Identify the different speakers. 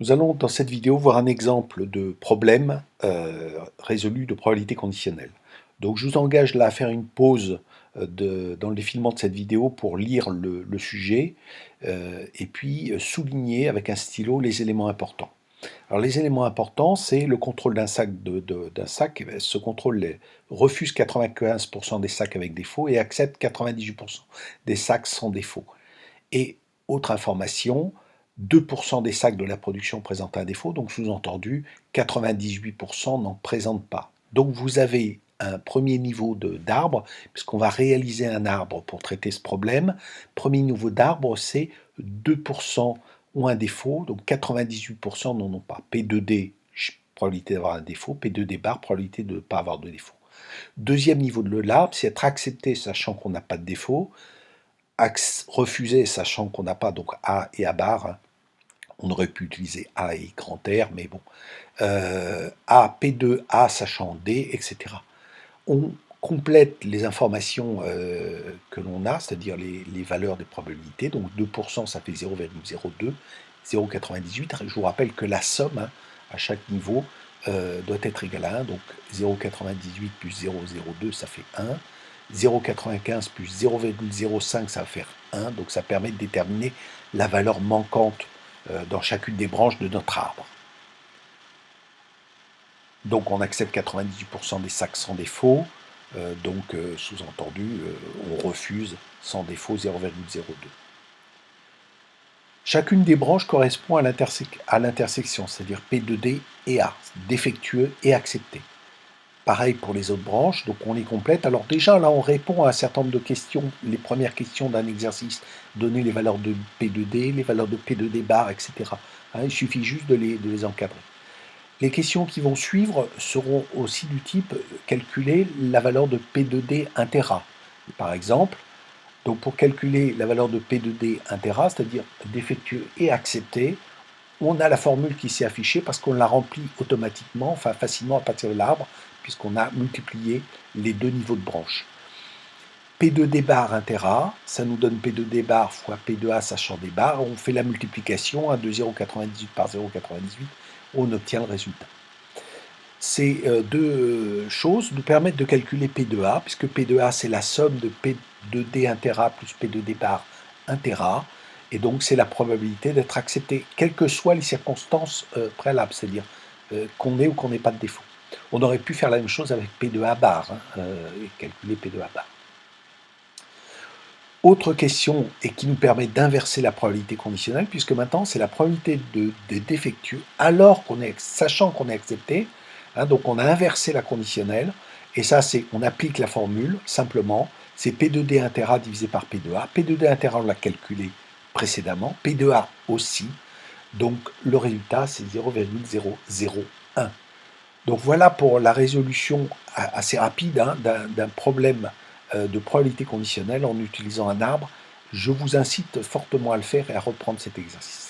Speaker 1: Nous allons dans cette vidéo voir un exemple de problème résolu de probabilité conditionnelle. Donc je vous engage là à faire une pause dans le défilement de cette vidéo pour lire le sujet et puis souligner avec un stylo les éléments importants. Alors les éléments importants, c'est le contrôle d'un sac. D'un sac. Ce contrôle refuse 95% des sacs avec défaut et accepte 98% des sacs sans défaut. Et autre information, 2% des sacs de la production présentent un défaut, donc sous-entendu, 98% n'en présentent pas. Donc vous avez un premier niveau d'arbre, puisqu'on va réaliser un arbre pour traiter ce problème. Premier niveau d'arbre, c'est 2% ont un défaut, donc 98% n'en ont pas. P2D, probabilité d'avoir un défaut, P2D bar, probabilité de ne pas avoir de défaut. Deuxième niveau de l'arbre, c'est être accepté sachant qu'on n'a pas de défaut, refuser, sachant qu'on n'a pas donc A et A bar, on aurait pu utiliser A et grand R, mais bon, A, P2, A, sachant D, etc. On complète les informations que l'on a, c'est-à-dire les valeurs des probabilités, donc 2%, ça fait 0,02, 0,98. Je vous rappelle que la somme, à chaque niveau, doit être égale à 1, donc 0,98 plus 0,02, ça fait 1. 0,95 plus 0,05, ça va faire 1, donc ça permet de déterminer la valeur manquante dans chacune des branches de notre arbre. Donc on accepte 98% des sacs sans défaut, donc sous-entendu, on refuse sans défaut 0,02. Chacune des branches correspond à l'intersection, c'est-à-dire P2D et A, défectueux et accepté. Pareil pour les autres branches, donc on les complète. Alors déjà, là, on répond à un certain nombre de questions, les premières questions d'un exercice, donner les valeurs de P2D, les valeurs de P2D bar, etc. Il suffit juste de les encadrer. Les questions qui vont suivre seront aussi du type calculer la valeur de P2D intera. Par exemple, donc pour calculer la valeur de P2D intera, c'est-à-dire défectueux et accepté, on a la formule qui s'est affichée parce qu'on l'a remplie automatiquement, enfin facilement à partir de l'arbre, puisqu'on a multiplié les deux niveaux de branche. P2D bar intera, ça nous donne P2D bar fois P2A sachant des bars, on fait la multiplication, de 0,98 par 0,98, on obtient le résultat. Ces deux choses nous permettent de calculer P2A, puisque P2A c'est la somme de P2D intera plus P2D bar intera, et donc c'est la probabilité d'être accepté, quelles que soient les circonstances préalables, c'est-à-dire qu'on ait ou qu'on n'ait pas de défaut. On aurait pu faire la même chose avec P2A bar, et calculer P2A bar. Autre question, et qui nous permet d'inverser la probabilité conditionnelle, puisque maintenant c'est la probabilité des défectueux, alors sachant qu'on est accepté, donc on a inversé la conditionnelle, et ça c'est, on applique la formule, simplement, c'est P2D intera divisé par P2A. P2D intera on l'a calculé précédemment, P2A aussi, donc le résultat c'est 0,001. Donc voilà pour la résolution assez rapide d'un problème de probabilité conditionnelle en utilisant un arbre. Je vous incite fortement à le faire et à reprendre cet exercice.